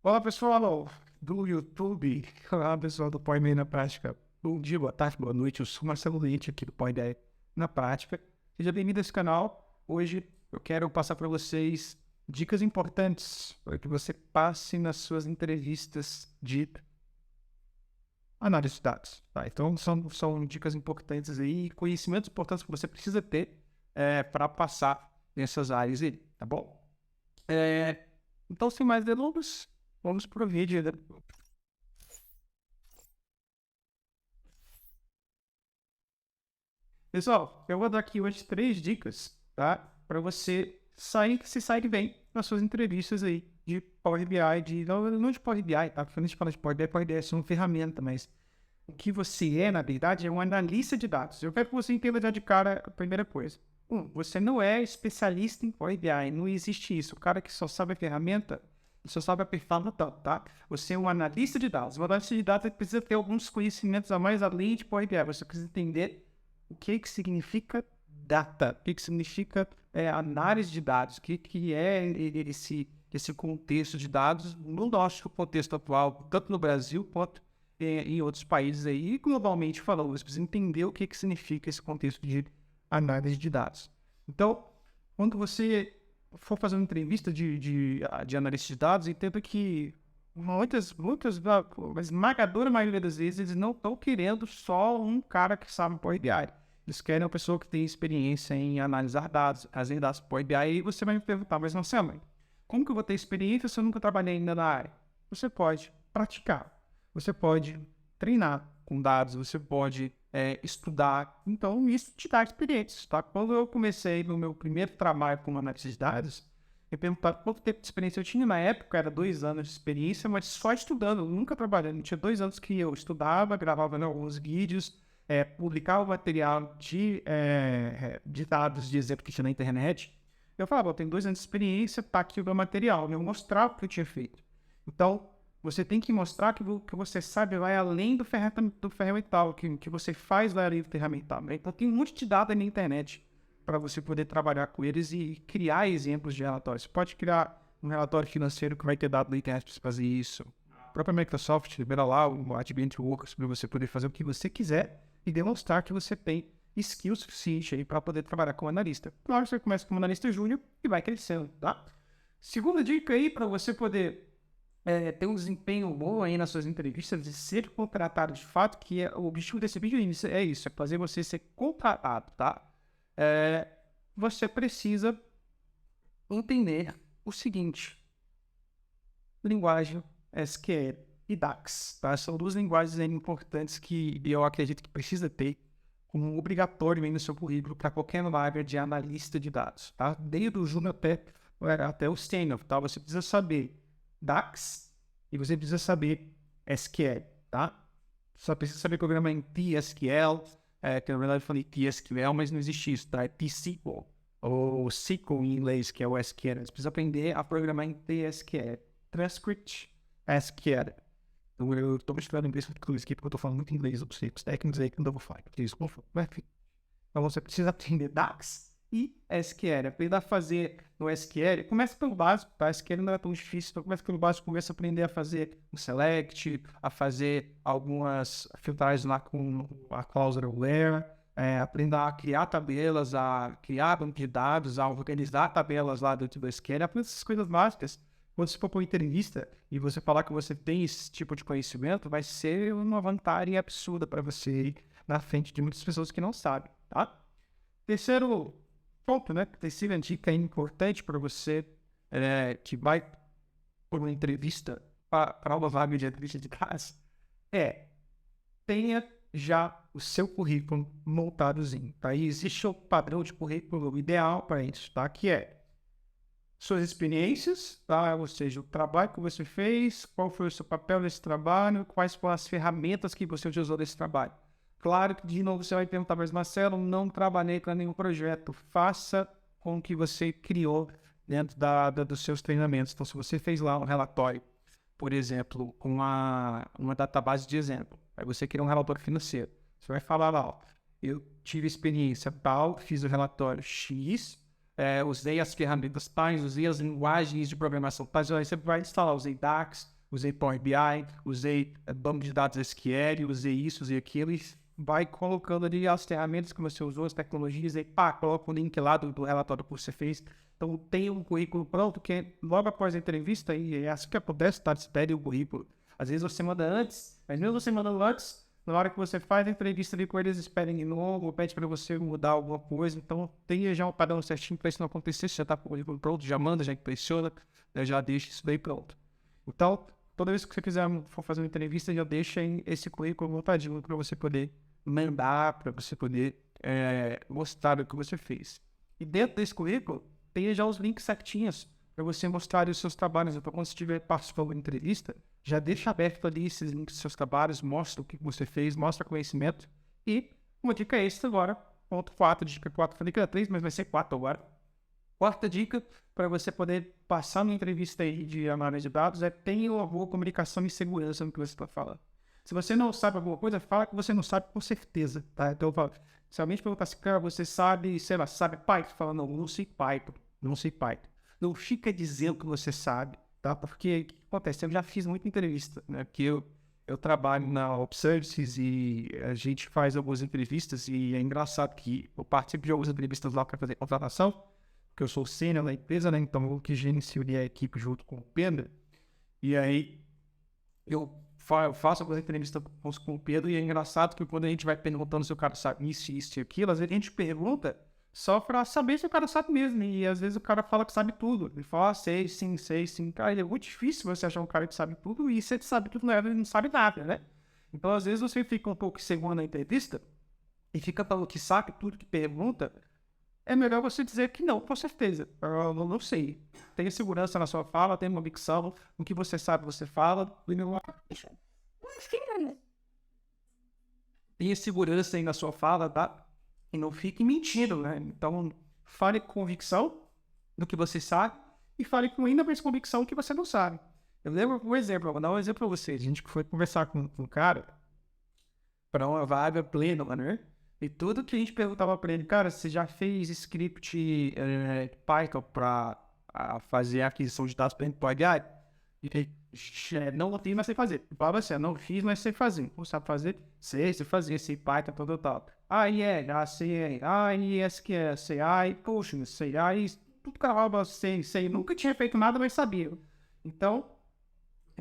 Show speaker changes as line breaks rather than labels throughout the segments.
Olá, pessoal do YouTube. Olá, pessoal do Põe Bem na Prática. Bom dia, boa tarde, boa noite. Eu sou Marcelo Leite, aqui do Põe Bem na Prática. Seja bem-vindo a esse canal. Hoje eu quero passar para vocês dicas importantes para que você passe nas suas entrevistas de análise de dados. Tá? Então, são dicas importantes aí, conhecimentos importantes que você precisa ter para passar nessas áreas aí, tá bom? Então, sem mais delongas, vamos para o vídeo. Pessoal, eu vou dar aqui hoje 3 dicas, tá? Para você se sair bem nas suas entrevistas aí de Power BI, não de Power BI, tá? Porque quando a gente fala de Power BI é só uma ferramenta, mas o que você é, na verdade, é um analista de dados. Eu quero que você entenda já de cara a primeira coisa. Você não é especialista em Power BI, não existe isso. O cara que só sabe a ferramenta, só sabe apertar no botão, tá? Você é um analista de dados. Um analista de dados precisa ter alguns conhecimentos a mais além de Power BI. Você precisa entender o que significa data, o que significa análise de dados, o que é esse contexto de dados no nosso contexto atual, tanto no Brasil quanto em outros países aí, e globalmente falando, você precisa entender o que significa esse contexto de análise de dados. Então, quando você for fazer uma entrevista de analista de dados, entenda que a esmagadora maioria das vezes, eles não estão querendo só um cara que sabe Power BI. Eles querem uma pessoa que tem experiência em analisar dados, fazer dados Power BI, e você vai me perguntar, mas Marcelo, como que eu vou ter experiência se eu nunca trabalhei ainda na área? Você pode praticar, você pode treinar com dados, você pode estudar. Então, isso te dá experiência, tá? Quando eu comecei no meu primeiro trabalho com análise de dados, eu perguntava quanto tempo de experiência eu tinha. Na época, era 2 anos de experiência, mas só estudando, nunca trabalhando. Tinha 2 anos que eu estudava, gravava alguns vídeos, publicava material de dados, de exemplo que tinha na internet. Eu falava, eu tenho 2 anos de experiência, tá aqui o meu material. Eu mostrava o que eu tinha feito. Então, você tem que mostrar que o que você sabe vai além do ferramental, que você faz vai além do ferramental. Né? Então, tem um monte de dados aí na internet para você poder trabalhar com eles e criar exemplos de relatórios. Você pode criar um relatório financeiro que vai ter dado na internet para você fazer isso. A própria Microsoft libera lá o Advanced Workers para você poder fazer o que você quiser e demonstrar que você tem skill suficiente aí para poder trabalhar como analista. Claro, você começa como analista júnior e vai crescendo, tá? Segunda dica aí para você poder ter um desempenho bom aí nas suas entrevistas, de ser contratado de fato, que o objetivo desse vídeo é isso, é fazer você ser contratado, tá? Você precisa entender o seguinte: linguagem SQL e DAX, tá? São 2 linguagens importantes que eu acredito que precisa ter como obrigatório aí no seu currículo para qualquer vaga de analista de dados, tá? Desde o júnior até o sênior, tá? Você precisa saber DAX e você precisa saber SQL, tá? Só precisa saber programar em TSQL, que na verdade eu falei TSQL, mas não existe isso, tá? É T-SQL, ou SQL em inglês, que é o SQL. Você precisa aprender a programar em TSQL, Transcript SQL. Então, eu estou misturando inglês com inglês aqui, porque eu estou falando muito inglês, eu sei, os técnicos aí que não vou falar, desculpa, mas enfim. Então, você precisa aprender DAX e SQL. Aprender a fazer no SQL, começa pelo básico, tá? SQL não é tão difícil, então começa pelo básico, começa a aprender a fazer um select, a fazer algumas filtragens lá com a cláusula where, aprender a criar tabelas, a criar banco de dados, a organizar tabelas lá dentro do SQL, aprender essas coisas básicas. Quando você for para uma entrevista e você falar que você tem esse tipo de conhecimento, vai ser uma vantagem absurda para você na frente de muitas pessoas que não sabem, tá? Terceiro ponto, né? Terceira dica importante para você que vai por uma entrevista para uma vaga de entrevista de casa tenha já o seu currículo montadozinho, tá? E existe um padrão de currículo ideal para isso, tá? Que é suas experiências, tá? Ou seja, o trabalho que você fez, qual foi o seu papel nesse trabalho, quais foram as ferramentas que você utilizou nesse trabalho. Claro que, de novo, você vai perguntar, mas Marcelo, não trabalhei para nenhum projeto. Faça com o que você criou dentro dos seus treinamentos. Então, se você fez lá um relatório, por exemplo, com uma database de exemplo, aí você cria um relatório financeiro. Você vai falar lá, ó, eu tive experiência tal, fiz o relatório X, usei as ferramentas tais, usei as linguagens de programação tais, aí você vai instalar, usei DAX, usei Power BI, usei banco de dados SQL, usei isso, usei aquilo, e vai colocando ali as ferramentas que você usou, as tecnologias, e pá, coloca o link lá do relatório que você fez. Então, tem um currículo pronto, que logo após a entrevista, e é assim que acontece, tá? Você pede o currículo. Às vezes você manda antes, mas mesmo você mandando antes, na hora que você faz a entrevista ali com eles, eles pedem de novo, pede para você mudar alguma coisa. Então, tenha já um padrão certinho para isso não acontecer. Você já tá com o currículo pronto, já manda, já impressiona, né? Já deixa isso daí pronto. Então, toda vez que você quiser for fazer uma entrevista, já deixa esse currículo montadinho para você poder mandar, para você poder mostrar do que você fez. E dentro desse currículo, tenha já os links certinhos para você mostrar os seus trabalhos. Então, quando você estiver participando da entrevista, já deixa aberto ali esses links dos seus trabalhos, mostra o que você fez, mostra conhecimento. E uma dica extra agora, ponto 4, dica 4, falei que era 3, mas vai ser 4 agora. Quarta dica para você poder passar numa entrevista aí de análise de dados é tenha uma boa comunicação e segurança no que você está falando. Se você não sabe alguma coisa, fala que você não sabe com certeza, tá? Então, eu falo, se alguém te perguntar assim, cara, você sabe, sei lá, sabe Python? Fala, não sei Python, não sei Python. Não fica dizendo que você sabe, tá? Porque o que acontece? Eu já fiz muita entrevista, né? Porque eu trabalho na Opservices e a gente faz algumas entrevistas e é engraçado que eu participo de algumas entrevistas lá para fazer contratação, porque eu sou sênior na empresa, né? Então eu que gerencio a equipe junto com o Pedro. E aí eu faço algumas entrevistas com o Pedro e é engraçado que quando a gente vai perguntando se o cara sabe isso e aquilo, às vezes a gente pergunta só pra saber se o cara sabe mesmo. E às vezes o cara fala que sabe tudo. Ele fala, sei sim. Cara, é muito difícil você achar um cara que sabe tudo e se ele sabe tudo, ele não sabe nada, né? Então às vezes você fica um pouco inseguro na entrevista e fica falando que sabe tudo que pergunta. É melhor você dizer que não, com certeza. Eu não sei. Tenha segurança na sua fala, tenha uma convicção. O que você sabe, você fala. Tenha segurança aí na sua fala, tá? E não fique mentindo, né? Então, fale com convicção do que você sabe e fale com ainda mais convicção do que você não sabe. Eu lembro um exemplo, eu vou dar um exemplo pra vocês. A gente foi conversar com um cara para uma vaga plena, né? E tudo que a gente perguntava para ele, cara, você já fez script Python para fazer a aquisição de dados para Power BI? E ele, não tenho, mas sei fazer. Eu falava assim, não fiz, mas sei fazer. Não sabe fazer? Sei fazer, sei Python, tal. Sei, SQL, sei, poxa, sei, tudo caramba, sei. Nunca tinha feito nada, mas sabia. Então,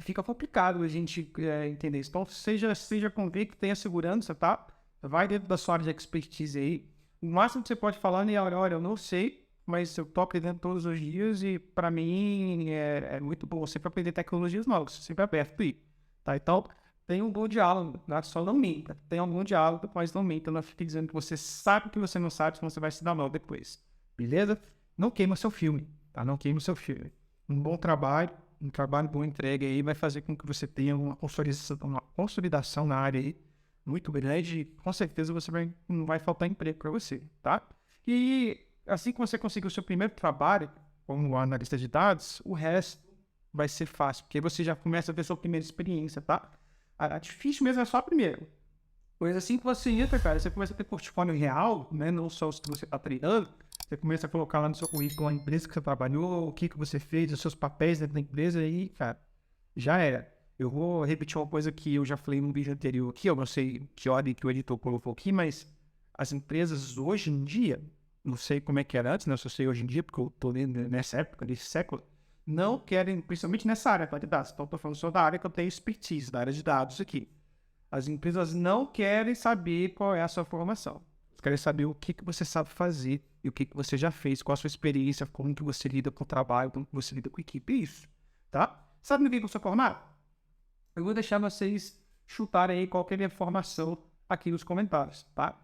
fica complicado a gente entender isso. Então, seja convicto, tenha segurança, tá? Vai dentro da sua área de expertise aí. O máximo que você pode falar é, olha, eu não sei, mas eu tô aprendendo todos os dias e para mim é muito bom sempre aprender tecnologias novas, sempre aberto aí, tá? Então, tenha um bom diálogo, né? Só não minta. Tenha um bom diálogo, mas não minta. Não fique dizendo que você sabe que você não sabe, senão você vai se dar mal depois. Beleza? Não queima seu filme, tá? Não queima seu filme. Um bom trabalho, um trabalho bom entregue aí vai fazer com que você tenha uma consolidação na área aí muito grande, com certeza não vai faltar emprego para você, tá? E assim que você conseguir o seu primeiro trabalho como analista de dados, o resto vai ser fácil, porque você já começa a ter sua primeira experiência, tá? A difícil mesmo é só a primeira. Pois assim que você entra, cara, você começa a ter portfólio real, né? Não só os que você está treinando, você começa a colocar lá no seu currículo a empresa que você trabalhou, o que você fez, os seus papéis dentro da empresa, e, cara, já era. Eu vou repetir uma coisa que eu já falei no vídeo anterior aqui, eu não sei que ordem que o editor colocou aqui, mas as empresas hoje em dia, não sei como é que era antes, né? Eu só sei hoje em dia, porque eu tô lendo nessa época, nesse século, não querem, principalmente nessa área de dados, então eu tô falando só da área que eu tenho expertise, da área de dados aqui. As empresas não querem saber qual é a sua formação. Elas querem saber o que você sabe fazer e o que você já fez, qual a sua experiência, como que você lida com o trabalho, como que você lida com a equipe, isso, tá? Sabe no que eu sou formado? Eu vou deixar vocês chutarem aí qualquer informação aqui nos comentários, tá?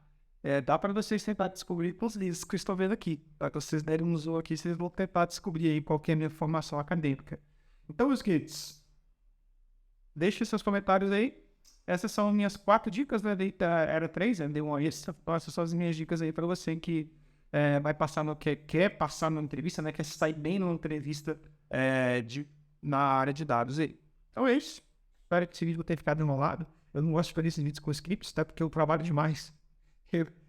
Dá para vocês tentar descobrir com os livros que eu estou vendo aqui. Tá? Que vocês derem um zoom aqui, vocês vão tentar descobrir aí qualquer informação acadêmica. Então, meus queridos, deixem seus comentários aí. Essas são minhas 4 dicas, né? Era 3, né? Deu uma extra. Então, essas são as minhas dicas aí para você que vai passar quer passar numa entrevista, né? Quer sair bem numa entrevista na área de dados aí. Então é isso. Espero que esse vídeo tenha ficado enrolado. Eu não gosto de fazer esses vídeos com scripts, tá? Porque eu trabalho demais.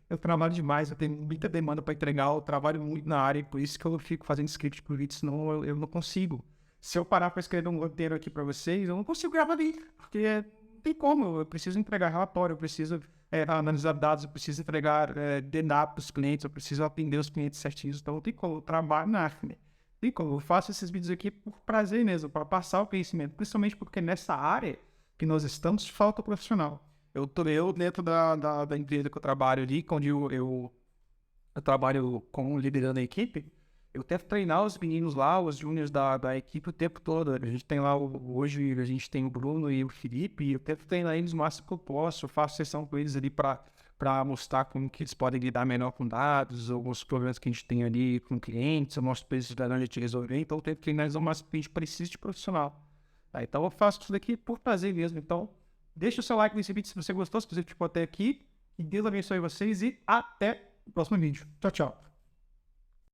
Eu trabalho demais, eu tenho muita demanda para entregar, eu trabalho muito na área, e por isso que eu fico fazendo script por vídeo, senão eu não consigo. Se eu parar para escrever um roteiro aqui para vocês, eu não consigo gravar vídeo, porque não tem como. Eu preciso entregar relatório, eu preciso analisar dados, eu preciso entregar DNA para os clientes, eu preciso atender os clientes certinhos. Então, não tem como. Eu trabalho na Acme. Tem como. Eu faço esses vídeos aqui por prazer mesmo, para passar o conhecimento, principalmente porque nessa área que nós estamos, falta profissional. Eu dentro da empresa que eu trabalho ali, onde eu trabalho com liderando a equipe, eu tento treinar os meninos lá, os júniors da equipe o tempo todo. A gente tem lá, hoje a gente tem o Bruno e o Felipe, e eu tento treinar eles o máximo que eu posso. Eu faço sessão com eles ali para mostrar como que eles podem lidar melhor com dados, alguns problemas que a gente tem ali com clientes, eu mostro para eles da onde a gente resolver. Então eu tento treinar eles o máximo que a gente precisa de profissional. Tá? Então eu faço isso daqui por prazer mesmo. Então deixa o seu like nesse vídeo se você gostou, se você ficou até aqui. E Deus abençoe vocês e até o próximo vídeo. Tchau, tchau.